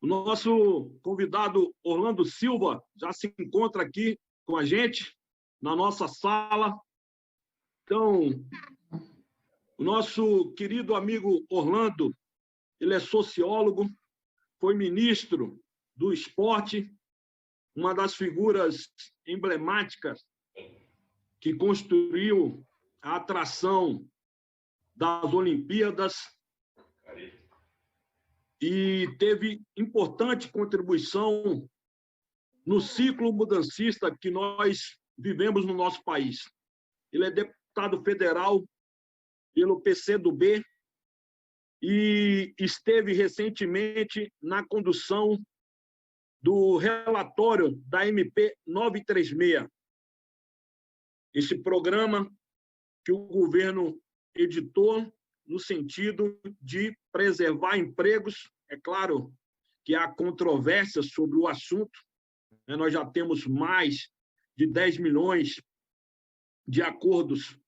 O nosso convidado Orlando Silva já se encontra aqui com a gente na nossa sala. Então, o nosso querido amigo Orlando, ele é sociólogo, foi ministro do esporte, uma das figuras emblemáticas que construiu a atração das Olimpíadas e teve importante contribuição no ciclo mudancista que nós vivemos no nosso país. Ele é deputado federal pelo PCdoB e esteve recentemente na condução do relatório da MP 936. Esse programa que o governo editou no sentido de preservar empregos. É claro que há controvérsia sobre o assunto. Nós já temos mais de 10 milhões de acordos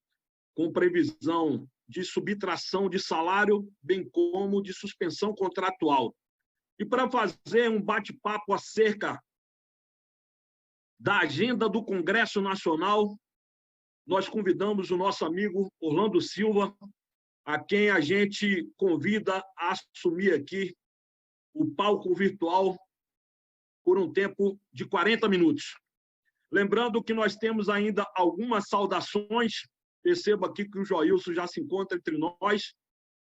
com previsão de subtração de salário, bem como de suspensão contratual. E para fazer um bate-papo acerca da agenda do Congresso Nacional, nós convidamos o nosso amigo Orlando Silva, a quem a gente convida a assumir aqui o palco virtual por um tempo de 40 minutos. Lembrando que nós temos ainda algumas saudações. Perceba aqui que o Joilson já se encontra entre nós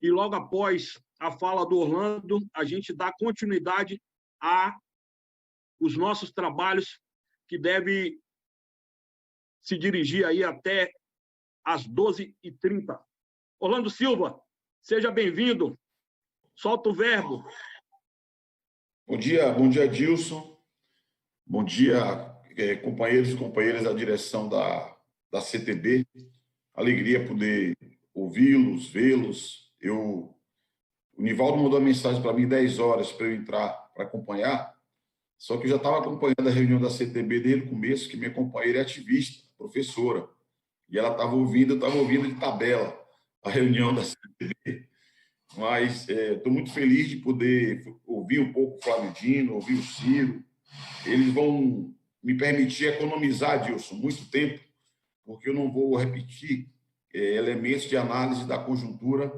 e logo após a fala do Orlando, a gente dá continuidade a os nossos trabalhos que deve se dirigir aí até às 12h30. Orlando Silva, seja bem-vindo. Solta o verbo. Bom dia, Dilson. Bom dia, companheiros e companheiras da direção da CTB. Alegria poder ouvi-los, vê-los. O Nivaldo mandou uma mensagem para mim 10 horas para eu entrar para acompanhar, só que eu já estava acompanhando a reunião da CTB desde o começo, que minha companheira é ativista, professora, e ela estava ouvindo, eu estava ouvindo de tabela a reunião da CTB. Mas estou muito feliz de poder ouvir um pouco o Flávio Dino, ouvir o Ciro. Eles vão me permitir economizar, Dilson, muito tempo, porque eu não vou repetir elementos de análise da conjuntura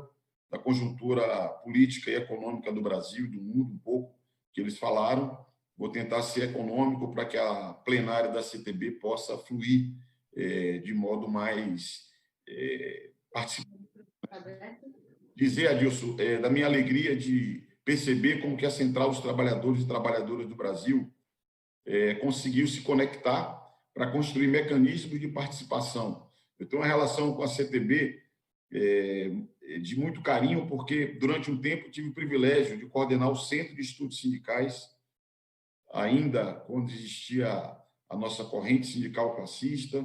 política e econômica do Brasil e do mundo, um pouco, que eles falaram. Vou tentar ser econômico para que a plenária da CTB possa fluir de modo mais participativo. Dizer, Adilson, da minha alegria de perceber como que a Central dos Trabalhadores e Trabalhadoras do Brasil conseguiu se conectar para construir mecanismos de participação. Eu tenho uma relação com a CTB de muito carinho, porque durante um tempo tive o privilégio de coordenar o Centro de Estudos Sindicais, ainda quando existia a nossa corrente sindical classista.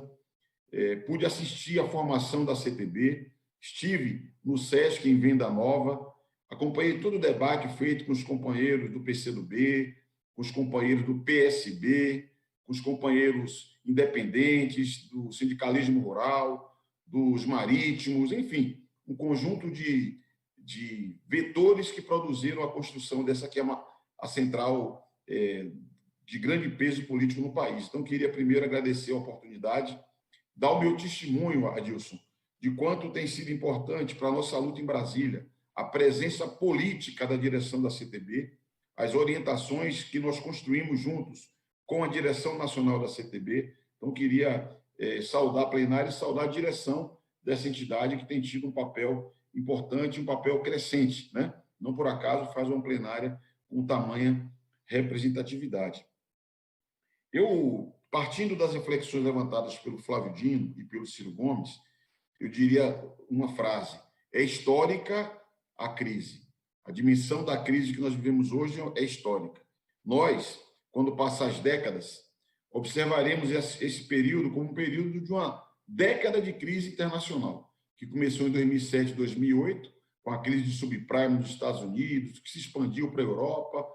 Pude assistir à formação da CTB, estive no SESC em Venda Nova, acompanhei todo o debate feito com os companheiros do PCdoB, com os companheiros do PSB, com os companheiros independentes, do sindicalismo rural, dos marítimos, enfim, um conjunto de vetores que produziram a construção dessa que é a central de grande peso político no país. Então, queria primeiro agradecer a oportunidade, dar o meu testemunho, Adilson, de quanto tem sido importante para a nossa luta em Brasília, a presença política da direção da CTB, as orientações que nós construímos juntos com a direção nacional da CTB. Então, queria saudar a plenária e saudar a direção dessa entidade que tem tido um papel importante, um papel crescente, né? Não por acaso faz uma plenária com tamanha representatividade. Partindo das reflexões levantadas pelo Flávio Dino e pelo Ciro Gomes, eu diria uma frase: é histórica a crise. A dimensão da crise que nós vivemos hoje é histórica. Nós, quando passar as décadas, observaremos esse período como um período de uma década de crise internacional, que começou em 2007, 2008, com a crise de subprime nos Estados Unidos, que se expandiu para a Europa,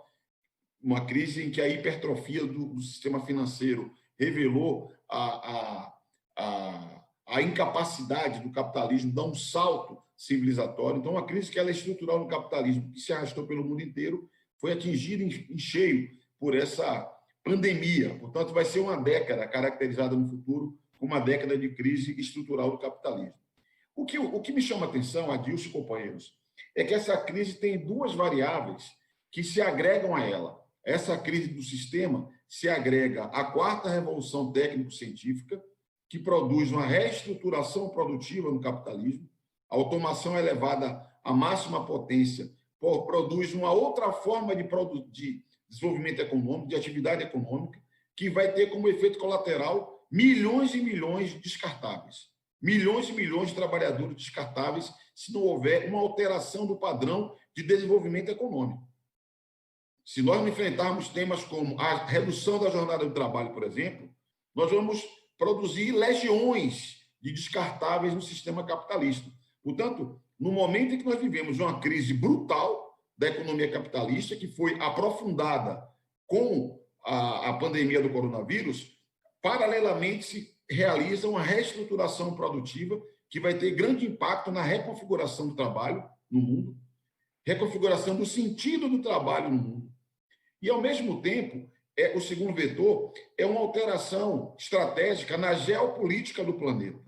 uma crise em que a hipertrofia do sistema financeiro revelou a incapacidade do capitalismo de dar um salto civilizatório. Então, uma crise que ela é estrutural no capitalismo, que se arrastou pelo mundo inteiro foi atingida em cheio por essa pandemia. Portanto, vai ser uma década caracterizada no futuro como uma década de crise estrutural do capitalismo. O que me chama a atenção, Adilson e companheiros, é que essa crise tem duas variáveis que se agregam a ela. Essa crise do sistema se agrega à quarta revolução técnico-científica, que produz uma reestruturação produtiva no capitalismo, a automação elevada à máxima potência produz uma outra forma de desenvolvimento econômico, de atividade econômica, que vai ter como efeito colateral milhões e milhões de descartáveis. Milhões e milhões de trabalhadores descartáveis se não houver uma alteração do padrão de desenvolvimento econômico. Se nós não enfrentarmos temas como a redução da jornada do trabalho, por exemplo, nós vamos produzir legiões de descartáveis no sistema capitalista. Portanto, no momento em que nós vivemos uma crise brutal da economia capitalista, que foi aprofundada com a pandemia do coronavírus, paralelamente se realiza uma reestruturação produtiva que vai ter grande impacto na reconfiguração do trabalho no mundo, reconfiguração do sentido do trabalho no mundo. E, ao mesmo tempo, o segundo vetor é uma alteração estratégica na geopolítica do planeta,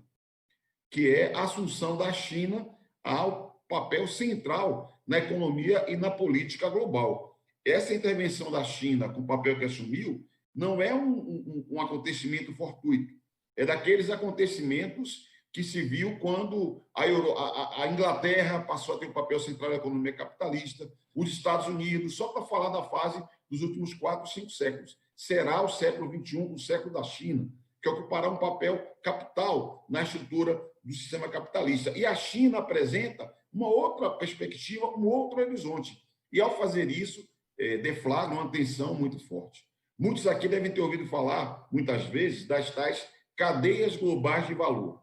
que é a assunção da China ao papel central na economia e na política global. Essa intervenção da China, com o papel que assumiu, não é um acontecimento fortuito. É daqueles acontecimentos que se viu quando a Inglaterra passou a ter um papel central na economia capitalista, os Estados Unidos, só para falar da fase dos últimos 4, 5 séculos. Será o século XXI o século da China, que ocupará um papel capital na estrutura do sistema capitalista. E a China apresenta uma outra perspectiva, um outro horizonte. E, ao fazer isso, deflagra uma tensão muito forte. Muitos aqui devem ter ouvido falar, muitas vezes, das tais cadeias globais de valor,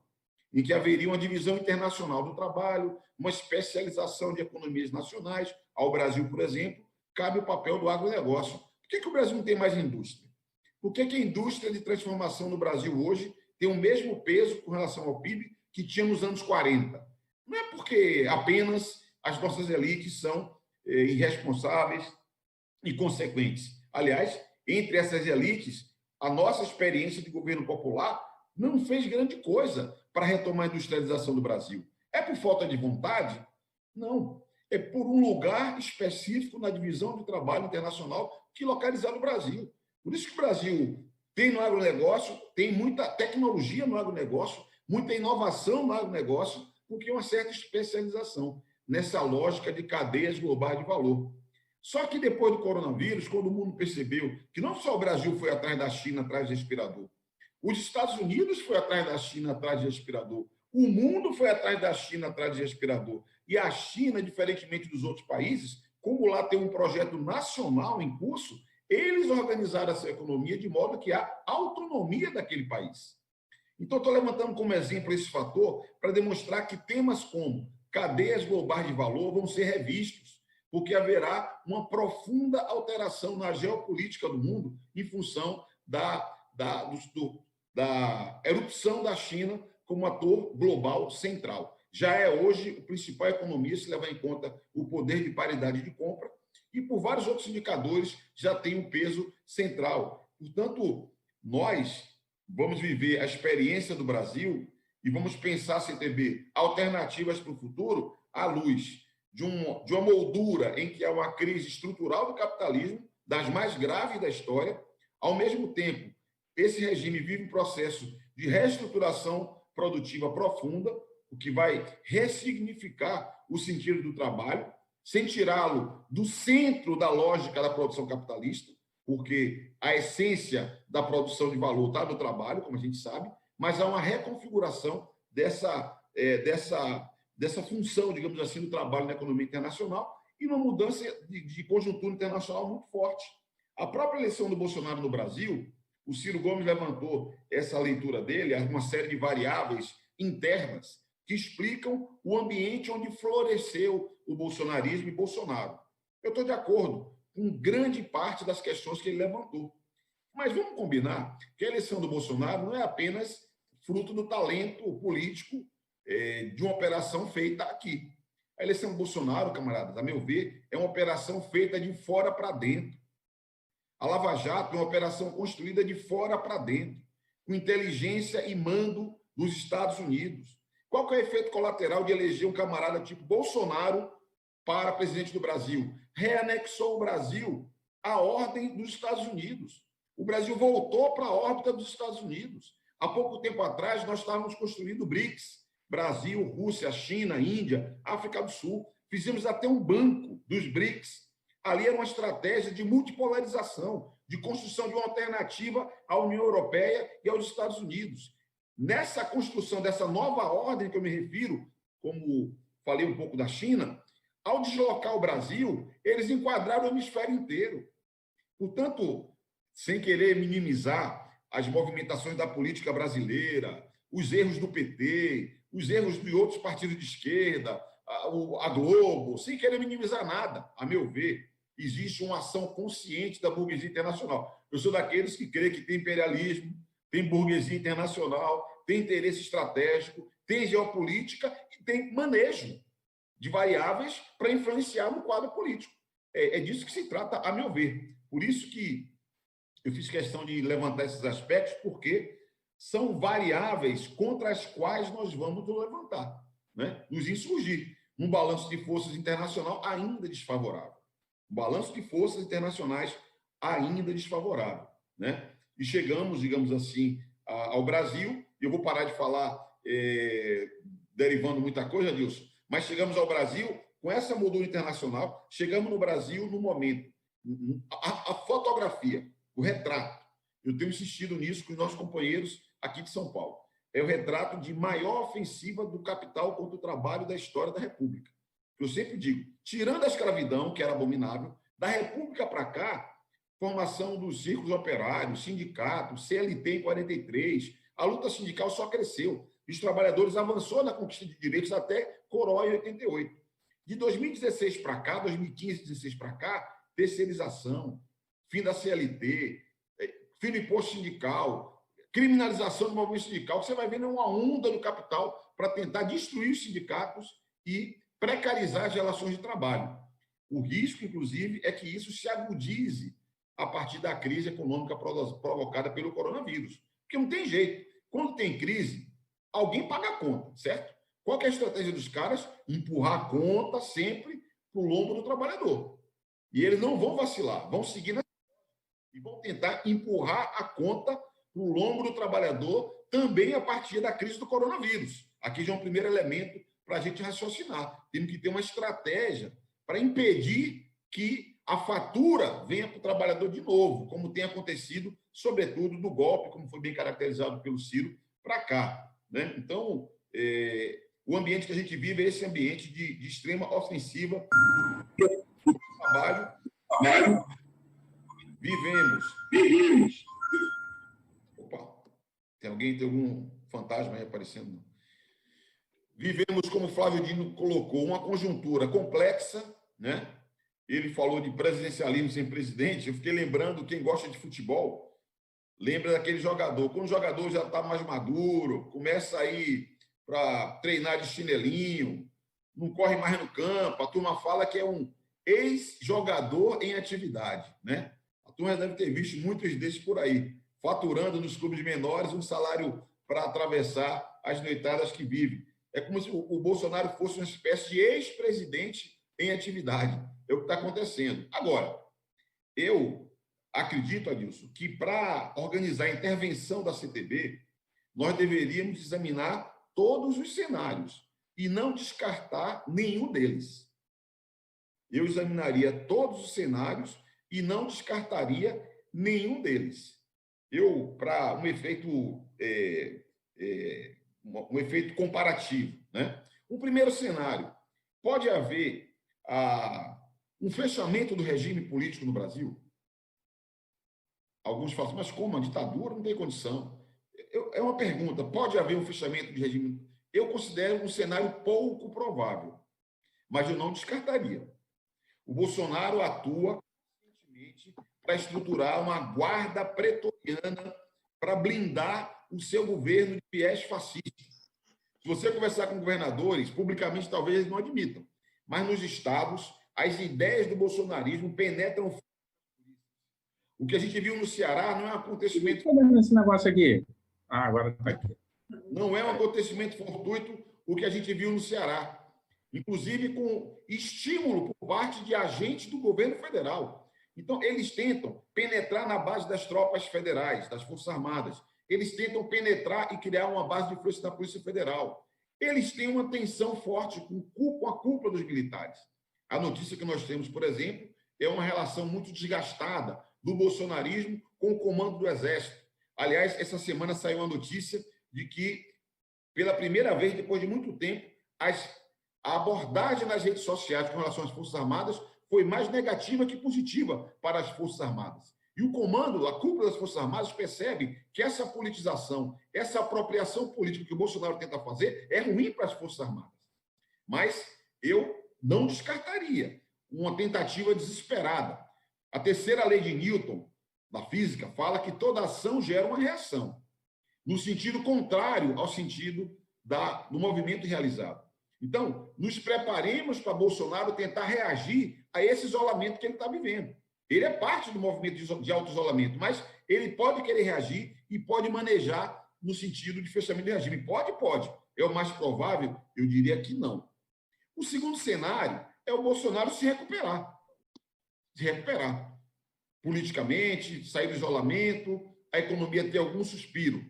em que haveria uma divisão internacional do trabalho, uma especialização de economias nacionais. Ao Brasil, por exemplo, cabe o papel do agronegócio. Por que o Brasil não tem mais indústria? Por que a indústria de transformação no Brasil hoje tem o mesmo peso com relação ao PIB que tinha nos anos 40? Não é porque apenas as nossas elites são irresponsáveis e consequentes. Aliás, entre essas elites, a nossa experiência de governo popular não fez grande coisa para retomar a industrialização do Brasil. É por falta de vontade? Não. É por um lugar específico na divisão de trabalho internacional que localizar no Brasil. Por isso que o Brasil tem no agronegócio, tem muita tecnologia no agronegócio, muita inovação no agronegócio, porque uma certa especialização nessa lógica de cadeias globais de valor. Só que depois do coronavírus, quando o mundo percebeu que não só o Brasil foi atrás da China, atrás de respirador, os Estados Unidos foi atrás da China, atrás de respirador, o mundo foi atrás da China, atrás de respirador. E a China, diferentemente dos outros países, como lá tem um projeto nacional em curso, eles organizaram essa economia de modo que há autonomia daquele país. Então, estou levantando como exemplo esse fator para demonstrar que temas como cadeias globais de valor vão ser revistos, porque haverá uma profunda alteração na geopolítica do mundo em função da erupção da China como ator global central. Já é hoje o principal economia, se levar em conta o poder de paridade de compra, e por vários outros indicadores já tem um peso central. Portanto, nós vamos viver a experiência do Brasil e vamos pensar, CTB, alternativas para o futuro à luz de uma moldura em que há uma crise estrutural do capitalismo, das mais graves da história. Ao mesmo tempo, esse regime vive um processo de reestruturação produtiva profunda, o que vai ressignificar o sentido do trabalho, sem tirá-lo do centro da lógica da produção capitalista, porque a essência da produção de valor está no trabalho, como a gente sabe, mas há uma reconfiguração dessa função, digamos assim, do trabalho na economia internacional e uma mudança de conjuntura internacional muito forte. A própria eleição do Bolsonaro no Brasil, o Ciro Gomes levantou essa leitura dele, uma série de variáveis internas que explicam o ambiente onde floresceu o bolsonarismo e Bolsonaro. Eu estou de acordo com grande parte das questões que ele levantou. Mas vamos combinar que a eleição do Bolsonaro não é apenas fruto do talento político de uma operação feita aqui. A eleição do Bolsonaro, camaradas, a meu ver, é uma operação feita de fora para dentro. A Lava Jato é uma operação construída de fora para dentro, com inteligência e mando dos Estados Unidos. Qual que é o efeito colateral de eleger um camarada tipo Bolsonaro para presidente do Brasil? Reanexou o Brasil à ordem dos Estados Unidos. O Brasil voltou para a órbita dos Estados Unidos. Há pouco tempo atrás, nós estávamos construindo o BRICS. Brasil, Rússia, China, Índia, África do Sul. Fizemos até um banco dos BRICS. Ali era uma estratégia de multipolarização, de construção de uma alternativa à União Europeia e aos Estados Unidos. Nessa construção dessa nova ordem que eu me refiro, como falei um pouco da China, ao deslocar o Brasil, eles enquadraram o hemisfério inteiro. Portanto, sem querer minimizar as movimentações da política brasileira, os erros do PT, os erros de outros partidos de esquerda, a Globo, sem querer minimizar nada, a meu ver, existe uma ação consciente da burguesia internacional. Eu sou daqueles que creem que tem imperialismo, tem burguesia internacional, tem interesse estratégico, tem geopolítica e tem manejo de variáveis para influenciar no quadro político. É disso que se trata, a meu ver. Por isso que eu fiz questão de levantar esses aspectos, porque são variáveis contra as quais nós vamos nos levantar, né? Nos insurgir. Um balanço de forças internacional ainda desfavorável. Um balanço de forças internacionais ainda desfavorável, né? E chegamos, digamos assim, ao Brasil, e eu vou parar de falar derivando muita coisa, Adilson, mas chegamos ao Brasil com essa moldura internacional, chegamos no Brasil no momento. A fotografia, o retrato, eu tenho insistido nisso com os nossos companheiros aqui de São Paulo, é o retrato de maior ofensiva do capital contra o trabalho da história da República. Eu sempre digo, tirando a escravidão, que era abominável, da República para cá, formação dos círculos operários, sindicatos, CLT em 43, a luta sindical só cresceu. Os trabalhadores avançou na conquista de direitos até Coroa em 88. De 2016 para cá, 2015, 2016 para cá, terceirização, fim da CLT, fim do imposto sindical, criminalização do movimento sindical, você vai vendo uma onda do capital para tentar destruir os sindicatos e precarizar as relações de trabalho. O risco, inclusive, é que isso se agudize a partir da crise econômica provocada pelo coronavírus. Porque não tem jeito. Quando tem crise, alguém paga a conta, certo? Qual que é a estratégia dos caras? Empurrar a conta sempre para o lombo do trabalhador. E eles não vão vacilar, vão seguir e vão tentar empurrar a conta para o lombo do trabalhador também a partir da crise do coronavírus. Aqui já é um primeiro elemento para a gente raciocinar. Temos que ter uma estratégia para impedir que a fatura venha para o trabalhador de novo, como tem acontecido, sobretudo do golpe, como foi bem caracterizado pelo Ciro, para cá, né? Então, o ambiente que a gente vive é esse ambiente de extrema ofensiva do trabalho. Vivemos. Opa, tem algum fantasma aí aparecendo? Vivemos, como o Flávio Dino colocou, uma conjuntura complexa, né? Ele falou de presidencialismo sem presidente. Eu fiquei lembrando, quem gosta de futebol, lembra daquele jogador. Quando o jogador já está mais maduro, começa a ir para treinar de chinelinho, não corre mais no campo, a turma fala que é um ex-jogador em atividade, né? A turma deve ter visto muitos desses por aí, faturando nos clubes menores um salário para atravessar as noitadas que vive. É como se o Bolsonaro fosse uma espécie de ex-presidente em atividade. É o que está acontecendo. Agora, eu acredito, Adilson, que para organizar a intervenção da CTB, nós deveríamos examinar todos os cenários e não descartar nenhum deles. Eu examinaria todos os cenários e não descartaria nenhum deles. Para um efeito comparativo, né? Um primeiro cenário, pode haver um fechamento do regime político no Brasil? Alguns falam, mas como? A ditadura não tem condição. É uma pergunta, pode haver um fechamento de regime? Eu considero um cenário pouco provável, mas eu não descartaria. O Bolsonaro atua para estruturar uma guarda pretoriana para blindar o seu governo de viés fascista. Se você conversar com governadores, publicamente talvez eles não admitam. mas nos estados, as ideias do bolsonarismo penetram. O que a gente viu no Ceará não é um acontecimento... Estou vendo esse negócio aqui. Ah, agora está aqui. Não é um acontecimento fortuito o que a gente viu no Ceará, inclusive com estímulo por parte de agentes do governo federal. Então, eles tentam penetrar na base das tropas federais, das Forças Armadas. Eles tentam penetrar e criar uma base de influência da Polícia Federal. Eles têm uma tensão forte com a cúpula dos militares. A notícia que nós temos, por exemplo, é uma relação muito desgastada do bolsonarismo com o comando do Exército. Aliás, essa semana saiu uma notícia de que, pela primeira vez, depois de muito tempo, a abordagem nas redes sociais com relação às Forças Armadas foi mais negativa que positiva para as Forças Armadas. E o comando, a cúpula das Forças Armadas, percebe que essa politização, essa apropriação política que o Bolsonaro tenta fazer é ruim para as Forças Armadas. Mas eu não descartaria uma tentativa desesperada. A terceira lei de Newton, da física, fala que toda ação gera uma reação, no sentido contrário ao sentido do movimento realizado. Então, nos preparemos para Bolsonaro tentar reagir a esse isolamento que ele está vivendo. Ele é parte do movimento de auto-isolamento, mas ele pode querer reagir e pode manejar no sentido de fechamento de regime. Pode. É o mais provável? Eu diria que não. O segundo cenário é o Bolsonaro se recuperar. Politicamente, sair do isolamento, a economia ter algum suspiro.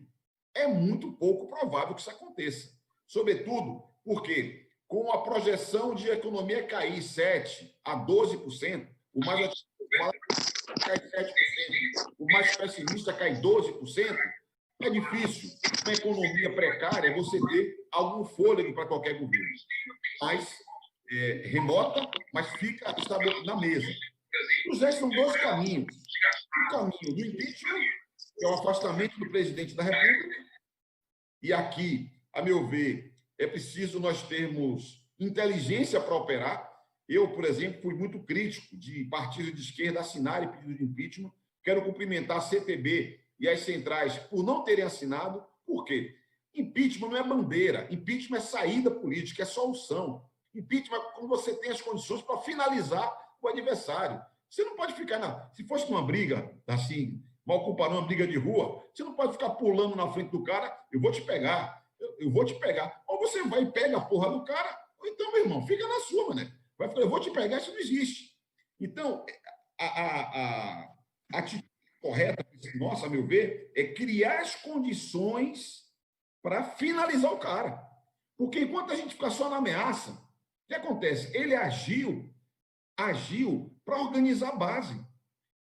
É muito pouco provável que isso aconteça. Sobretudo porque, com a projeção de economia cair 7% a 12%, o mais otimista cai 7%, o mais pessimista cai 12%, é difícil, uma economia precária, você ter algum fôlego para qualquer governo. Mas, remota, mas fica estabelecido na mesa. Os restos são dois caminhos. O caminho do impeachment, que é o afastamento do presidente da República, e aqui, a meu ver, é preciso nós termos inteligência para operar. Eu, por exemplo, fui muito crítico de partidos de esquerda assinarem pedido de impeachment. Quero cumprimentar a CTB e as centrais por não terem assinado. Por quê? Impeachment não é bandeira. Impeachment é saída política, é solução. Impeachment é quando você tem as condições para finalizar o adversário. Você não pode ficar... Se fosse uma briga, assim, mal comparando uma briga de rua, você não pode ficar pulando na frente do cara, eu vou te pegar. Eu vou te pegar. Ou você vai e pega a porra do cara, ou então, meu irmão, fica na sua, mané. Vai falar, eu vou te pegar, isso não existe. Então, a atitude correta, nossa, a meu ver, é criar as condições para finalizar o cara. Porque enquanto a gente fica só na ameaça, o que acontece? Ele agiu para organizar a base.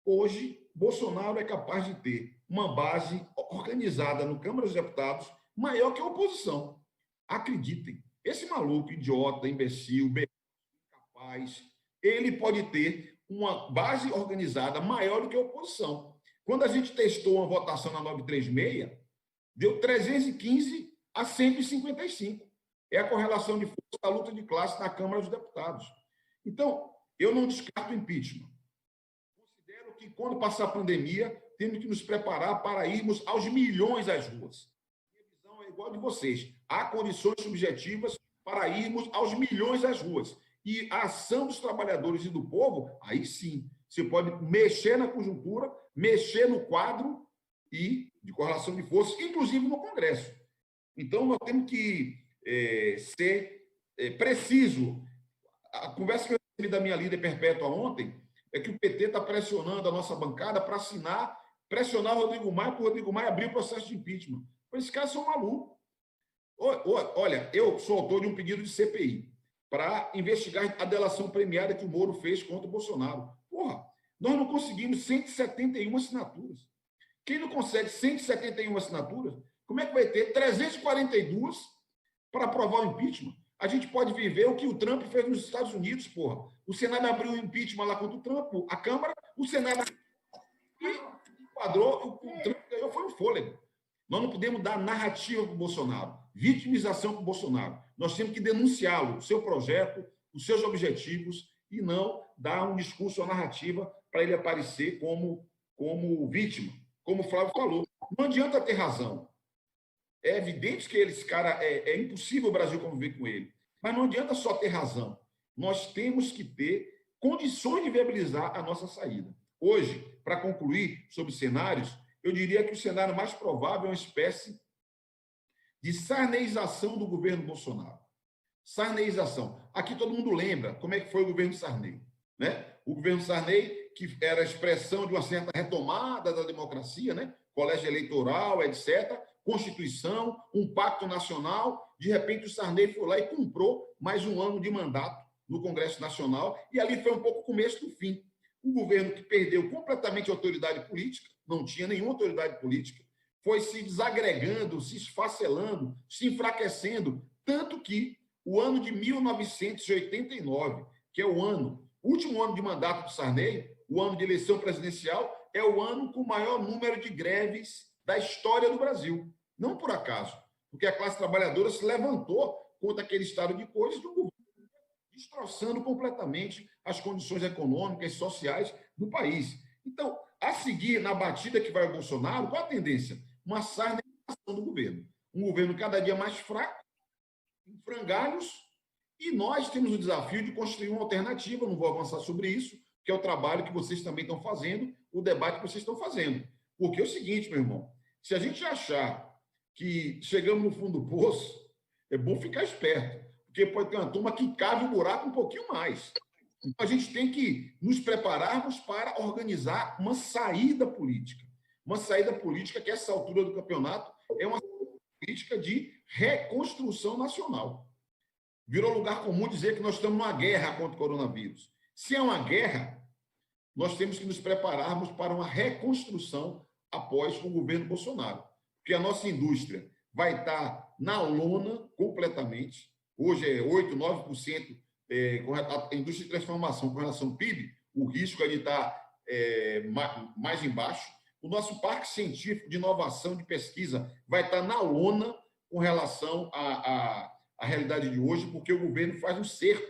Hoje, Bolsonaro é capaz de ter uma base organizada no Câmara dos Deputados maior que a oposição. Acreditem, esse maluco, idiota, imbecil, incapaz, ele pode ter uma base organizada maior do que a oposição. Quando a gente testou uma votação na 936, deu 315 a 155. É a correlação de força da luta de classe na Câmara dos Deputados. Então, eu não descarto o impeachment. Considero que, quando passar a pandemia, temos que nos preparar para irmos aos milhões às ruas. É igual de vocês. Há condições subjetivas para irmos aos milhões às ruas. E a ação dos trabalhadores e do povo, aí sim, você pode mexer na conjuntura, mexer no quadro e de correlação de forças, inclusive no Congresso. Então, nós temos que ser preciso. A conversa que eu recebi da minha líder perpétua ontem é que o PT está pressionando a nossa bancada para pressionar o Rodrigo Maia, para o Rodrigo Maia abrir o processo de impeachment. Esses caras são malucos. Olha, eu sou autor de um pedido de CPI para investigar a delação premiada que o Moro fez contra o Bolsonaro. Porra, nós não conseguimos 171 assinaturas. Quem não consegue 171 assinaturas, como é que vai ter 342 para aprovar o impeachment? A gente pode viver o que o Trump fez nos Estados Unidos, porra. O Senado abriu o impeachment lá contra o Trump, a Câmara, o Senado enquadrou, o Trump ganhou, foi um fôlego. Nós não podemos dar narrativa para o Bolsonaro, vitimização para o Bolsonaro. Nós temos que denunciá-lo, o seu projeto, os seus objetivos, e não dar um discurso ou narrativa para ele aparecer como vítima. Como o Flávio falou, não adianta ter razão. É evidente que esse cara é impossível o Brasil conviver com ele. Mas não adianta só ter razão. nós temos que ter condições de viabilizar a nossa saída. Hoje, para concluir sobre cenários, eu diria que o cenário mais provável é uma espécie de sarneização do governo Bolsonaro. Sarneização. Aqui todo mundo lembra como é que foi o governo Sarney, né? O governo Sarney, que era a expressão de uma certa retomada da democracia, né? Colégio eleitoral, etc., Constituição, um pacto nacional. De repente, o Sarney foi lá e comprou mais um ano de mandato no Congresso Nacional, e ali foi um pouco o começo do fim. Um governo que perdeu completamente a autoridade política, não tinha nenhuma autoridade política, foi se desagregando, se esfacelando, se enfraquecendo, tanto que o ano de 1989, que é o último ano de mandato do Sarney, o ano de eleição presidencial, é o ano com o maior número de greves da história do Brasil. Não por acaso, porque a classe trabalhadora se levantou contra aquele estado de coisas do governo, destroçando completamente as condições econômicas e sociais do país. Então, a seguir, na batida que vai o Bolsonaro, qual a tendência? Uma sarneização do governo. Um governo cada dia mais fraco, em frangalhos, e nós temos o desafio de construir uma alternativa, não vou avançar sobre isso, que é o trabalho que vocês também estão fazendo, o debate que vocês estão fazendo. Porque é o seguinte, meu irmão, se a gente achar que chegamos no fundo do poço, é bom ficar esperto, porque pode ter uma turma que cave o buraco um pouquinho mais. Então, a gente tem que nos prepararmos para organizar uma saída política. Uma saída política que, a essa altura do campeonato, é uma política de reconstrução nacional. Virou lugar comum dizer que nós estamos numa guerra contra o coronavírus. Se é uma guerra, nós temos que nos prepararmos para uma reconstrução após o governo Bolsonaro. Porque a nossa indústria vai estar na lona completamente. Hoje é 8%, 9% com a indústria de transformação com relação ao PIB, o risco ali está mais embaixo. O nosso parque científico de inovação, de pesquisa, vai estar na lona com relação à realidade de hoje, porque o governo faz um cerco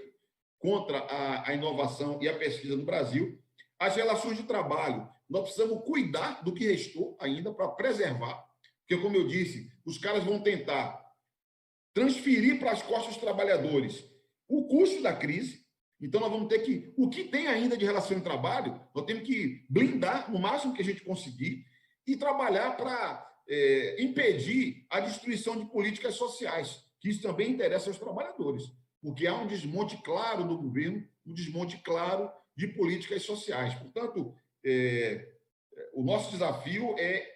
contra a inovação e a pesquisa no Brasil. As relações de trabalho, nós precisamos cuidar do que restou ainda para preservar, porque, como eu disse, os caras vão tentar transferir para as costas dos trabalhadores o custo da crise. Então, nós vamos ter que... O que tem ainda de relação de trabalho, nós temos que blindar no máximo que a gente conseguir e trabalhar para impedir a destruição de políticas sociais, que isso também interessa aos trabalhadores, porque há um desmonte claro do governo, um desmonte claro de políticas sociais. Portanto, o nosso desafio é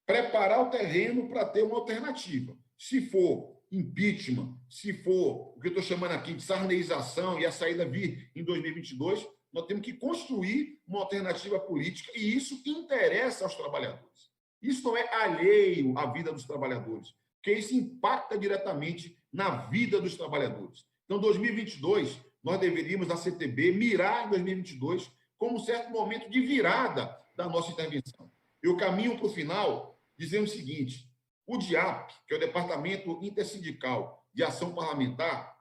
preparar o terreno para ter uma alternativa. Se for impeachment, se for o que eu estou chamando aqui de sarneização e a saída vir em 2022, nós temos que construir uma alternativa política e isso interessa aos trabalhadores. Isso não é alheio à vida dos trabalhadores, porque isso impacta diretamente na vida dos trabalhadores. Então, 2022, nós deveríamos, na CTB, mirar em 2022 como um certo momento de virada da nossa intervenção. Eu caminho para o final dizendo o seguinte: o DIAP, que é o Departamento Intersindical de Ação Parlamentar,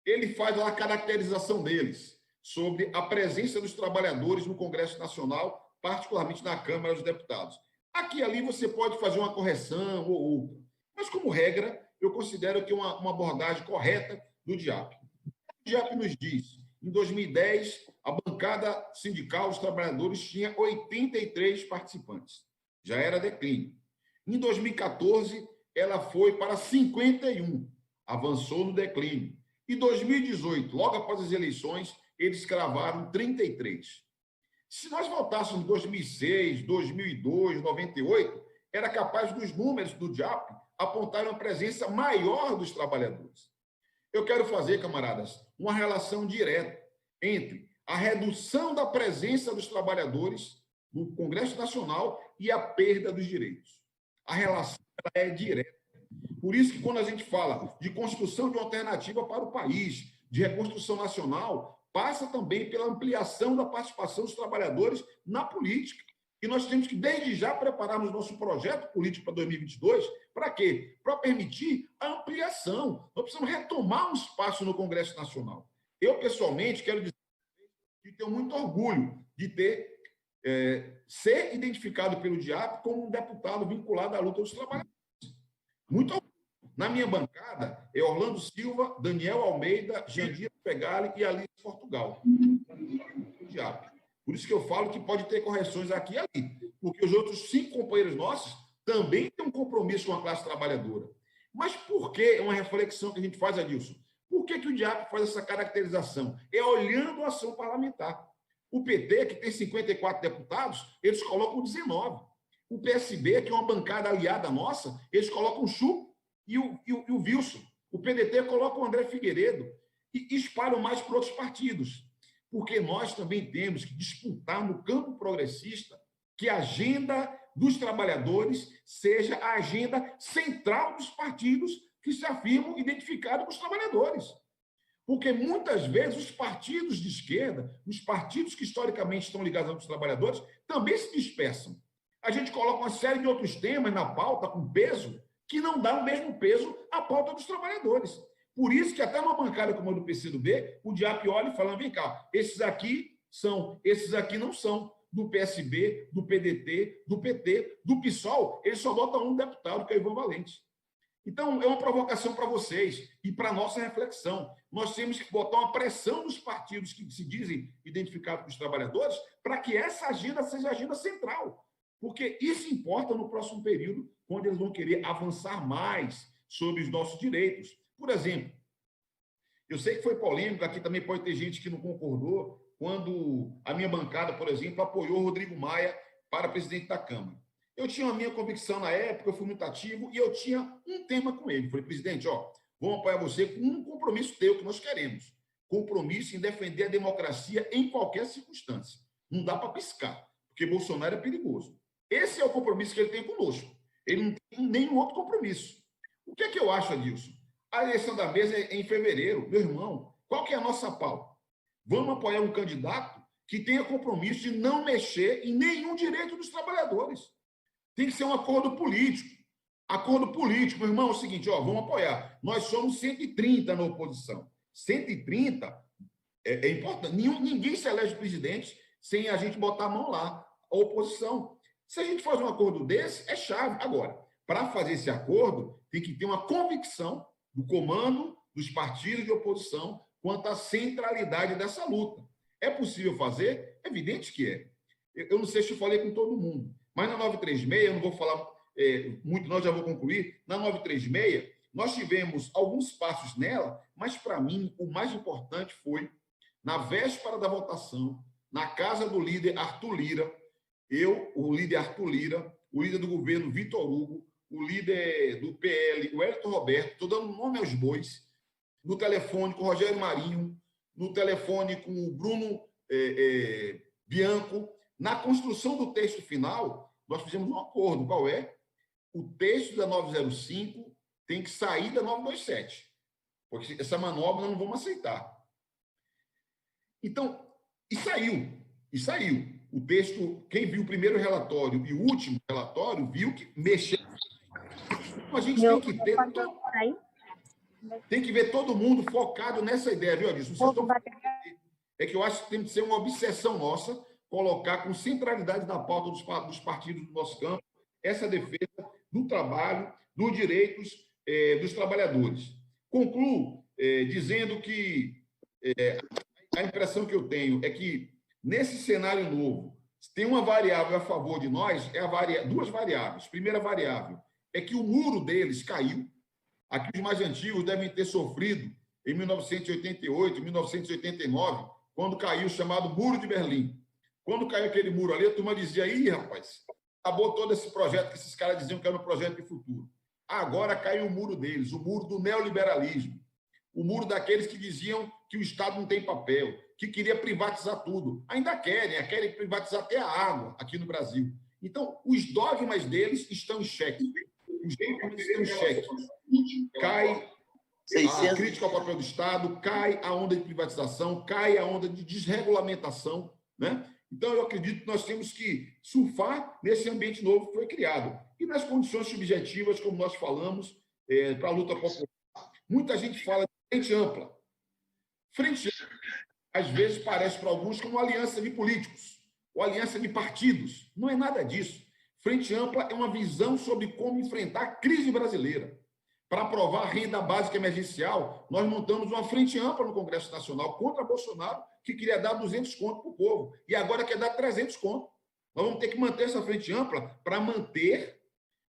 ele faz a caracterização deles sobre a presença dos trabalhadores no Congresso Nacional, particularmente na Câmara dos Deputados. Aqui e ali você pode fazer uma correção ou outra, mas, como regra, eu considero que é uma abordagem correta do DIAP. O DIAP nos diz, em 2010, a bancada sindical dos trabalhadores tinha 83 participantes. Já era declínio. Em 2014, ela foi para 51, avançou no declínio. Em 2018, logo após as eleições, eles cravaram 33. Se nós voltássemos em 2006, 2002, 98, era capaz dos números do DIAP apontarem uma presença maior dos trabalhadores. Eu quero fazer, camaradas, uma relação direta entre a redução da presença dos trabalhadores no Congresso Nacional e a perda dos direitos. A relação é direta. Por isso que, quando a gente fala de construção de uma alternativa para o país, de reconstrução nacional, passa também pela ampliação da participação dos trabalhadores na política. E nós temos que, desde já, prepararmos nosso projeto político para 2022. Para quê? Para permitir a ampliação. Nós precisamos retomar um espaço no Congresso Nacional. Eu, pessoalmente, quero dizer que tenho muito orgulho de ser identificado pelo DIAP como um deputado vinculado à luta dos trabalhadores. Muito orgulho. Na minha bancada, é Orlando Silva, Daniel Almeida, Jandira Pegali e Alice Portugal. Por isso que eu falo que pode ter correções aqui e ali, porque os outros 5 companheiros nossos também têm um compromisso com a classe trabalhadora. Mas por que é uma reflexão que a gente faz, Adilson? Por que o DIAP faz essa caracterização? É olhando a ação parlamentar. O PT, que tem 54 deputados, eles colocam 19. O PSB, que é uma bancada aliada nossa, eles colocam o Chu e o Wilson. O PDT coloca o André Figueiredo e espalham mais para outros partidos. Porque nós também temos que disputar no campo progressista que a agenda dos trabalhadores seja a agenda central dos partidos que se afirmam identificados com os trabalhadores. Porque, muitas vezes, os partidos de esquerda, os partidos que historicamente estão ligados aos trabalhadores, também se dispersam. A gente coloca uma série de outros temas na pauta com peso que não dá o mesmo peso à pauta dos trabalhadores. Por isso que até uma bancada como a do PCdoB, o DIAP olha e fala, vem cá, esses aqui são, esses aqui não são. Do PSB, do PDT, do PT, do PSOL, eles só votam um deputado, que é o Ivan Valente. Então, é uma provocação para vocês e para a nossa reflexão. Nós temos que botar uma pressão nos partidos que se dizem identificados com os trabalhadores para que essa agenda seja a agenda central. Porque isso importa no próximo período, quando eles vão querer avançar mais sobre os nossos direitos. Por exemplo, eu sei que foi polêmico, aqui também pode ter gente que não concordou, quando a minha bancada, por exemplo, apoiou o Rodrigo Maia para presidente da Câmara. Eu tinha a minha convicção na época, eu fui muito ativo, e eu tinha um tema com ele. Falei, presidente, vamos apoiar você com um compromisso teu que nós queremos. Compromisso em defender a democracia em qualquer circunstância. Não dá para piscar, porque Bolsonaro é perigoso. Esse é o compromisso que ele tem conosco. Ele não tem nenhum outro compromisso. O que é que eu acho, Adilson? A eleição da mesa é em fevereiro. Meu irmão, qual que é a nossa pauta? Vamos apoiar um candidato que tenha compromisso de não mexer em nenhum direito dos trabalhadores. Tem que ser um acordo político. Acordo político, meu irmão, é o seguinte, vamos apoiar. Nós somos 130 na oposição. 130 é importante. Ninguém se elege presidente sem a gente botar a mão lá, a oposição. Se a gente faz um acordo desse, é chave. Agora, para fazer esse acordo, tem que ter uma convicção do comando dos partidos de oposição quanto à centralidade dessa luta. É possível fazer? É evidente que é. Eu não sei se eu falei com todo mundo, mas na 936, eu não vou falar muito, não, já vou concluir. Na 936, nós tivemos alguns passos nela, mas, para mim, o mais importante foi, na véspera da votação, na casa do líder Arthur Lira, o líder Arthur Lira, o líder do governo Vitor Hugo, o líder do PL, o Hélito Roberto, estou dando nome aos bois, no telefone com o Rogério Marinho, no telefone com o Bruno Bianco. Na construção do texto final, nós fizemos um acordo. Qual é? O texto da 905 tem que sair da 927, porque essa manobra nós não vamos aceitar. Então, e saiu. O texto, quem viu o primeiro relatório e o último relatório, viu que mexeu. Então, a gente tem que ver todo mundo focado nessa ideia, viu, Adilson? É que eu acho que tem que ser uma obsessão nossa colocar com centralidade na pauta dos partidos do nosso campo essa defesa do trabalho, dos direitos dos trabalhadores. Concluo dizendo que a impressão que eu tenho é que, nesse cenário novo, tem uma variável a favor de nós, duas variáveis. Primeira variável é que o muro deles caiu. Aqui os mais antigos devem ter sofrido em 1988, 1989, quando caiu o chamado Muro de Berlim. Quando caiu aquele muro ali, a turma dizia, ih, rapaz, acabou todo esse projeto que esses caras diziam que era um projeto de futuro. Agora caiu o muro deles, o muro do neoliberalismo, o muro daqueles que diziam que o Estado não tem papel, que queria privatizar tudo. Ainda querem privatizar até a água aqui no Brasil. Então, os dogmas deles estão em xeque. Os dogmas estão em xeque. Cai a crítica ao papel do Estado, cai a onda de privatização, cai a onda de desregulamentação, né? Então, eu acredito que nós temos que surfar nesse ambiente novo que foi criado. E nas condições subjetivas, como nós falamos, para a luta popular. Muita gente fala de frente ampla. Frente ampla, às vezes, parece para alguns como uma aliança de políticos, ou aliança de partidos. Não é nada disso. Frente ampla é uma visão sobre como enfrentar a crise brasileira. para aprovar a renda básica emergencial, nós montamos uma frente ampla no Congresso Nacional contra Bolsonaro, que queria dar 200 contos para o povo, e agora quer dar 300 contos. Nós vamos ter que manter essa frente ampla para manter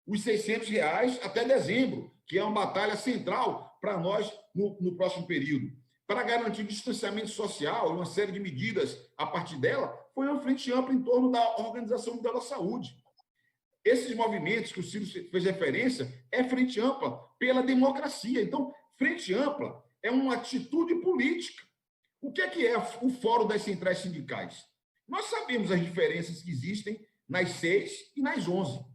os R$ 600 até dezembro, que é uma batalha central para nós no próximo período. Para garantir o distanciamento social e uma série de medidas a partir dela, foi uma frente ampla em torno da Organização Mundial da Saúde. Esses movimentos que o Ciro fez referência é frente ampla pela democracia. Então, frente ampla é uma atitude política. O que é o Fórum das Centrais Sindicais? Nós sabemos as diferenças que existem nas 6 e nas 11.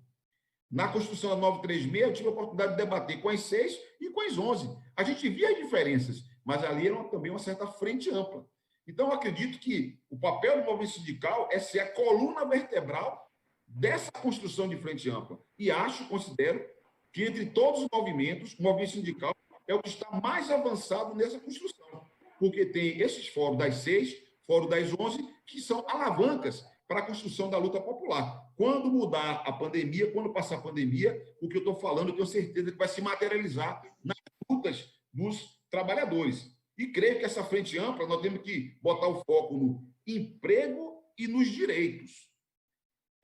Na Constituição da 936, eu tive a oportunidade de debater com as 6 e com as 11. A gente via as diferenças, mas ali era também uma certa frente ampla. Então, eu acredito que o papel do movimento sindical é ser a coluna vertebral dessa construção de frente ampla. E considero, que entre todos os movimentos, o movimento sindical é o que está mais avançado nessa construção, porque tem esses fóruns das 6, fórum das 11, que são alavancas para a construção da luta popular. Quando mudar a pandemia, quando passar a pandemia, o que eu estou falando, eu tenho certeza que vai se materializar nas lutas dos trabalhadores. E creio que essa frente ampla, nós temos que botar o foco no emprego e nos direitos.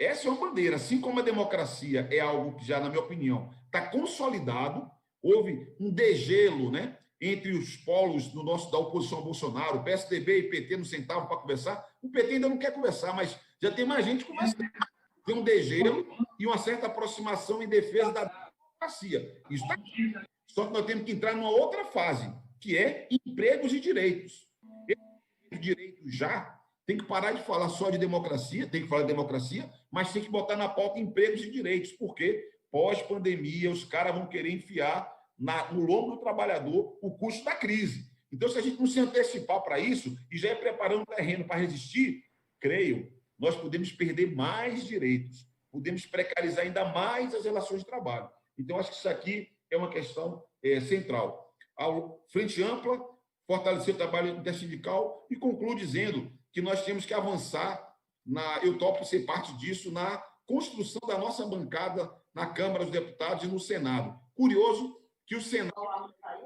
Essa é uma bandeira. Assim como a democracia é algo que já, na minha opinião, está consolidado, houve um degelo, né, entre os polos da oposição ao Bolsonaro, PSDB e PT não sentavam para conversar. O PT ainda não quer conversar, mas já tem mais gente conversando. Tem um degelo e uma certa aproximação em defesa da democracia. Isso está aqui. Só que nós temos que entrar numa outra fase, que é empregos e direitos. Os direitos já tem que parar de falar só de democracia, tem que falar de democracia, mas tem que botar na pauta empregos e direitos, porque pós-pandemia os caras vão querer enfiar no lombo do trabalhador o custo da crise. Então, se a gente não se antecipar para isso e já ir preparando o terreno para resistir, creio, nós podemos perder mais direitos, podemos precarizar ainda mais as relações de trabalho. Então, acho que isso aqui é uma questão central. A frente ampla, fortalecer o trabalho intersindical e concluo dizendo que nós temos que avançar, eu topo ser parte disso, na construção da nossa bancada na Câmara dos Deputados e no Senado. Curioso que o Senado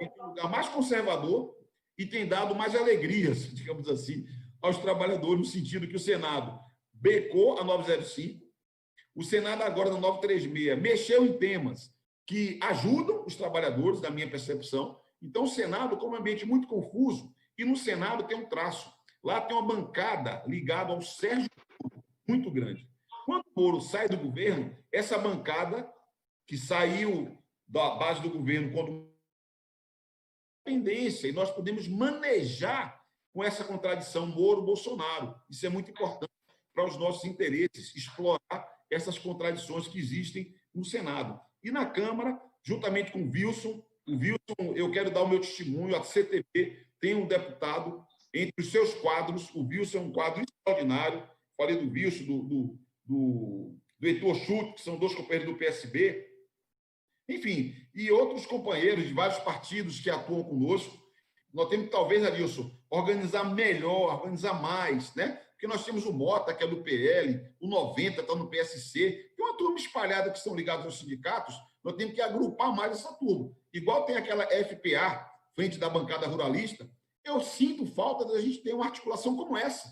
é um lugar mais conservador e tem dado mais alegrias, digamos assim, aos trabalhadores, no sentido que o Senado becou a 905, o Senado agora, na 936, mexeu em temas que ajudam os trabalhadores, na minha percepção. Então, o Senado, como um ambiente muito confuso, e no Senado tem um traço. Lá tem uma bancada ligada ao Sérgio Moro, muito grande. Quando o Moro sai do governo, essa bancada que saiu da base do governo quando independência, e nós podemos manejar com essa contradição Moro-Bolsonaro. Isso é muito importante para os nossos interesses, explorar essas contradições que existem no Senado. E na Câmara, juntamente com o Wilson, eu quero dar o meu testemunho, a CTB tem um deputado entre os seus quadros, o Wilson é um quadro extraordinário, falei do Wilson, do Heitor Schutt, que são 2 companheiros do PSB, enfim, e outros companheiros de vários partidos que atuam conosco. Nós temos que, talvez, Adilson, organizar melhor, organizar mais, né? Porque nós temos o Mota, que é do PL, o 90 está no PSC, tem uma turma espalhada que estão ligados aos sindicatos, nós temos que agrupar mais essa turma. Igual tem aquela FPA, frente da bancada ruralista, eu sinto falta de a gente ter uma articulação como essa.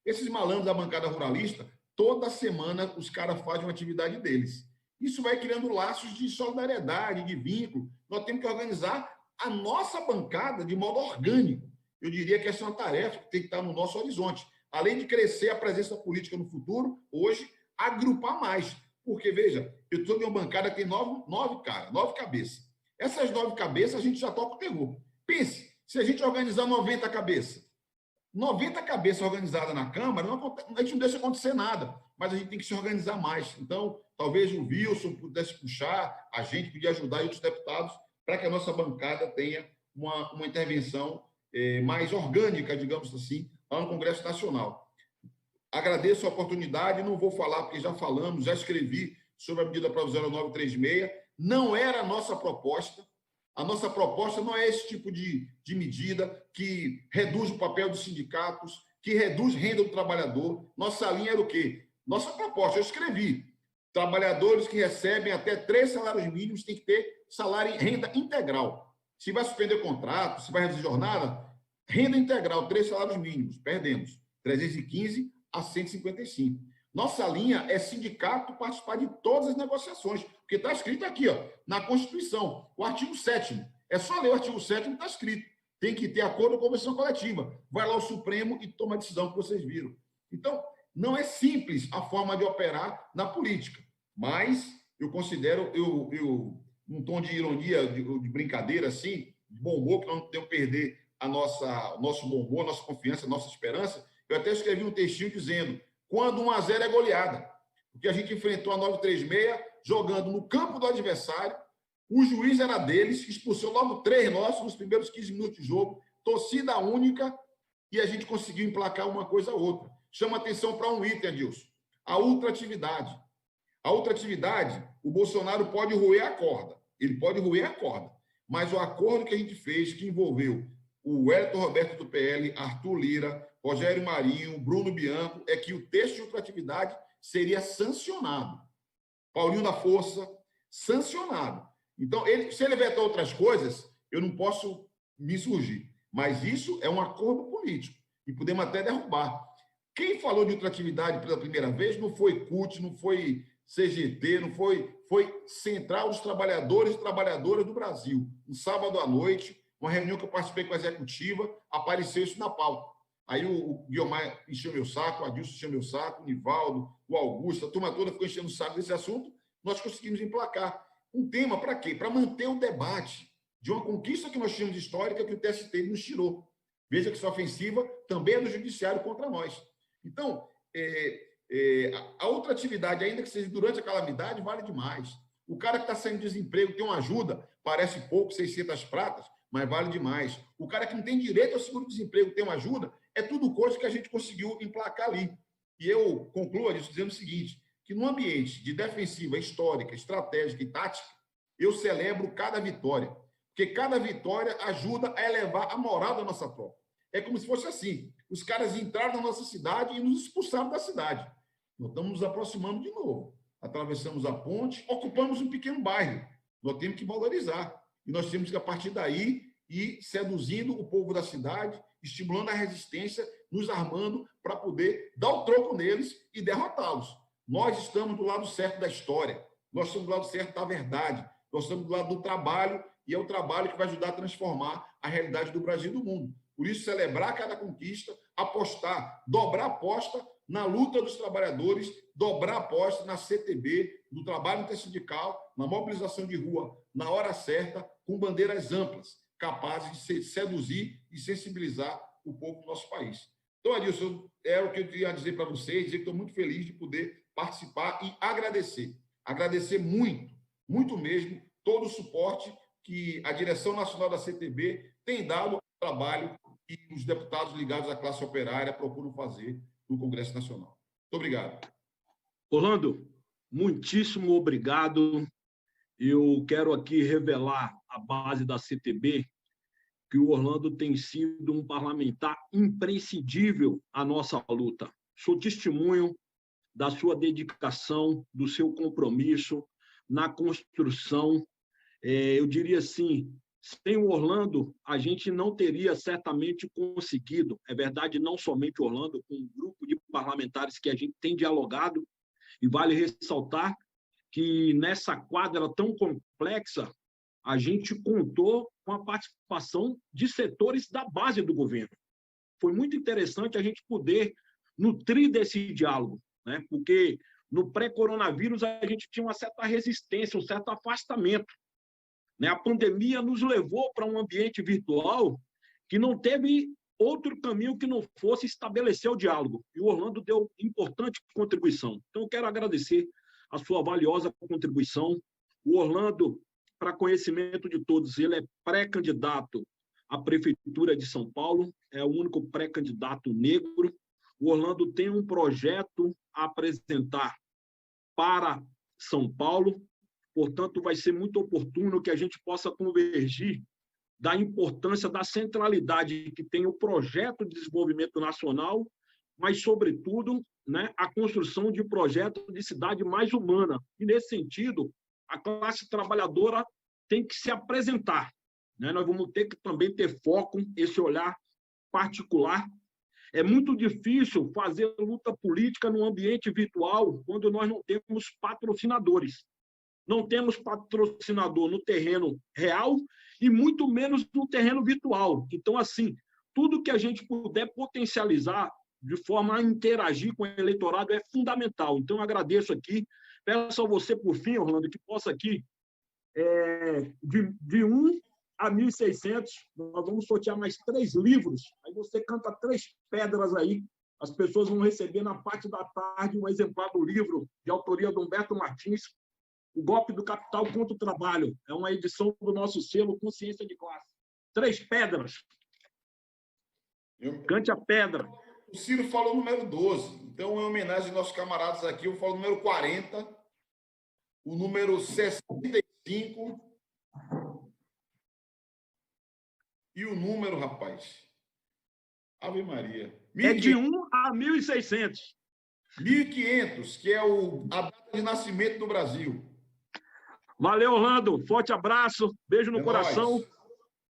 Esses malandros da bancada ruralista, toda semana os caras fazem uma atividade deles. Isso vai criando laços de solidariedade, de vínculo. Nós temos que organizar a nossa bancada de modo orgânico. Eu diria que essa é uma tarefa que tem que estar no nosso horizonte. Além de crescer a presença política no futuro, hoje, agrupar mais. Porque, veja, eu estou em uma bancada que tem 9 cabeças. Essas 9 cabeças a gente já toca o terror. Pense, se a gente organizar 90 cabeças, 90 cabeças organizadas na Câmara, a gente não deixa acontecer nada, mas a gente tem que se organizar mais. Então, talvez o Wilson pudesse puxar, a gente podia ajudar e outros deputados para que a nossa bancada tenha uma intervenção mais orgânica, digamos assim, lá no Congresso Nacional. Agradeço a oportunidade, não vou falar porque já falamos, já escrevi sobre a medida provisória 936, não era a nossa proposta. A nossa proposta não é esse tipo de medida que reduz o papel dos sindicatos, que reduz a renda do trabalhador. Nossa linha era o quê? Nossa proposta, eu escrevi. Trabalhadores que recebem até 3 salários mínimos têm que ter salário em renda integral. Se vai suspender o contrato, se vai reduzir jornada, renda integral, 3 salários mínimos, perdemos. 315 a 155. Nossa linha é sindicato participar de todas as negociações, porque está escrito aqui, ó, na Constituição, o artigo 7º. É só ler o artigo 7º, está escrito. Tem que ter acordo com a convenção coletiva. Vai lá o Supremo e toma a decisão que vocês viram. Então, não é simples a forma de operar na política, mas eu considero, num tom de ironia, de brincadeira, assim, de bom humor, que nós não podemos perder o nosso bom humor, nossa confiança, nossa esperança. Eu até escrevi um textinho dizendo: quando 1-0 é goleada, porque a gente enfrentou a 936 jogando no campo do adversário, o juiz era deles, expulsou logo 3 nossos nos primeiros 15 minutos de jogo, torcida única, e a gente conseguiu emplacar uma coisa ou outra. Chama atenção para um item, Adilson: a ultratividade. A ultratividade, o Bolsonaro pode roer a corda, ele pode roer a corda, mas o acordo que a gente fez, que envolveu o Wellington Roberto do PL, Arthur Lira, Rogério Marinho, Bruno Bianco, é que o texto de ultratividade seria sancionado. Paulinho da Força, sancionado. Então, se ele vetar outras coisas, eu não posso me insurgir. Mas isso é um acordo político e podemos até derrubar. Quem falou de ultratividade pela primeira vez não foi CUT, não foi CGT, não foi Central dos Trabalhadores e Trabalhadoras do Brasil. Um sábado à noite, uma reunião que eu participei com a executiva, apareceu isso na pauta. Aí o Guiomar encheu meu saco, o Adilson encheu meu saco, o Nivaldo, o Augusto, a turma toda ficou enchendo o saco desse assunto. Nós conseguimos emplacar um tema para quê? Para manter o debate de uma conquista que nós tínhamos histórica que o TST nos tirou. Veja que essa ofensiva também é do judiciário contra nós. Então, a outra atividade, ainda que seja durante a calamidade, vale demais. O cara que está saindo de desemprego tem uma ajuda, parece pouco, 600 pratas, mas vale demais. O cara que não tem direito ao seguro-desemprego tem uma ajuda, é tudo coisa que a gente conseguiu emplacar ali. E eu concluo isso dizendo o seguinte, que no ambiente de defensiva histórica, estratégica e tática, eu celebro cada vitória, porque cada vitória ajuda a elevar a moral da nossa tropa. É como se fosse assim, os caras entraram na nossa cidade e nos expulsaram da cidade. Nós estamos nos aproximando de novo. Atravessamos a ponte, ocupamos um pequeno bairro. Nós temos que valorizar. E nós temos que, a partir daí, ir seduzindo o povo da cidade, estimulando a resistência, nos armando para poder dar o troco neles e derrotá-los. Nós estamos do lado certo da história. Nós estamos do lado certo da verdade. Nós estamos do lado do trabalho, e é o trabalho que vai ajudar a transformar a realidade do Brasil e do mundo. Por isso, celebrar cada conquista, apostar, dobrar a aposta na luta dos trabalhadores, dobrar a aposta na CTB, no trabalho intersindical, na mobilização de rua, na hora certa, com bandeiras amplas, capazes de seduzir e sensibilizar o povo do nosso país. Então, Adilson, era o que eu queria dizer para vocês, dizer que estou muito feliz de poder participar e agradecer. Agradecer muito, muito mesmo, todo o suporte que a direção nacional da CTB tem dado ao trabalho que os deputados ligados à classe operária procuram fazer no Congresso Nacional. Muito obrigado. Orlando, muitíssimo obrigado. Eu quero aqui revelar a base da CTB, que o Orlando tem sido um parlamentar imprescindível à nossa luta. Sou testemunho da sua dedicação, do seu compromisso na construção. Eu diria assim, sem o Orlando, a gente não teria certamente conseguido, é verdade, não somente o Orlando, com um grupo de parlamentares que a gente tem dialogado, e vale ressaltar que nessa quadra tão complexa, a gente contou com a participação de setores da base do governo. Foi muito interessante a gente poder nutrir desse diálogo, né? Porque no pré-coronavírus a gente tinha uma certa resistência, um certo afastamento. A pandemia nos levou para um ambiente virtual que não teve outro caminho que não fosse estabelecer o diálogo. E o Orlando deu importante contribuição. Então, eu quero agradecer a sua valiosa contribuição. O Orlando, para conhecimento de todos, ele é pré-candidato à Prefeitura de São Paulo, é o único pré-candidato negro. O Orlando tem um projeto a apresentar para São Paulo. Portanto, vai ser muito oportuno que a gente possa convergir da importância da centralidade que tem o projeto de desenvolvimento nacional mas, sobretudo, né, a construção de projetos de cidade mais humana. E, nesse sentido, a classe trabalhadora tem que se apresentar, né? Nós vamos ter que também ter foco, esse olhar particular. É muito difícil fazer luta política no ambiente virtual quando nós não temos patrocinadores. Não temos patrocinador no terreno real e muito menos no terreno virtual. Então, assim, tudo que a gente puder potencializar de forma a interagir com o eleitorado é fundamental. Então, eu agradeço aqui. Peço a você, por fim, Orlando, que possa aqui, de 1 a 1.600, nós vamos sortear mais 3 livros. Aí você canta 3 pedras aí. As pessoas vão receber na parte da tarde um exemplar do livro de autoria de Humberto Martins, O Golpe do Capital contra o Trabalho. É uma edição do nosso selo Consciência de Classe. 3 pedras. Cante a pedra. O Ciro falou o número 12. Então, em homenagem aos nossos camaradas aqui, eu falo o número 40, o número 65 e o número, rapaz, Ave Maria. 1.500. É de 1 a 1.600. 1.500, que é a data de nascimento do Brasil. Valeu, Orlando. Forte abraço. Beijo no coração. Nóis.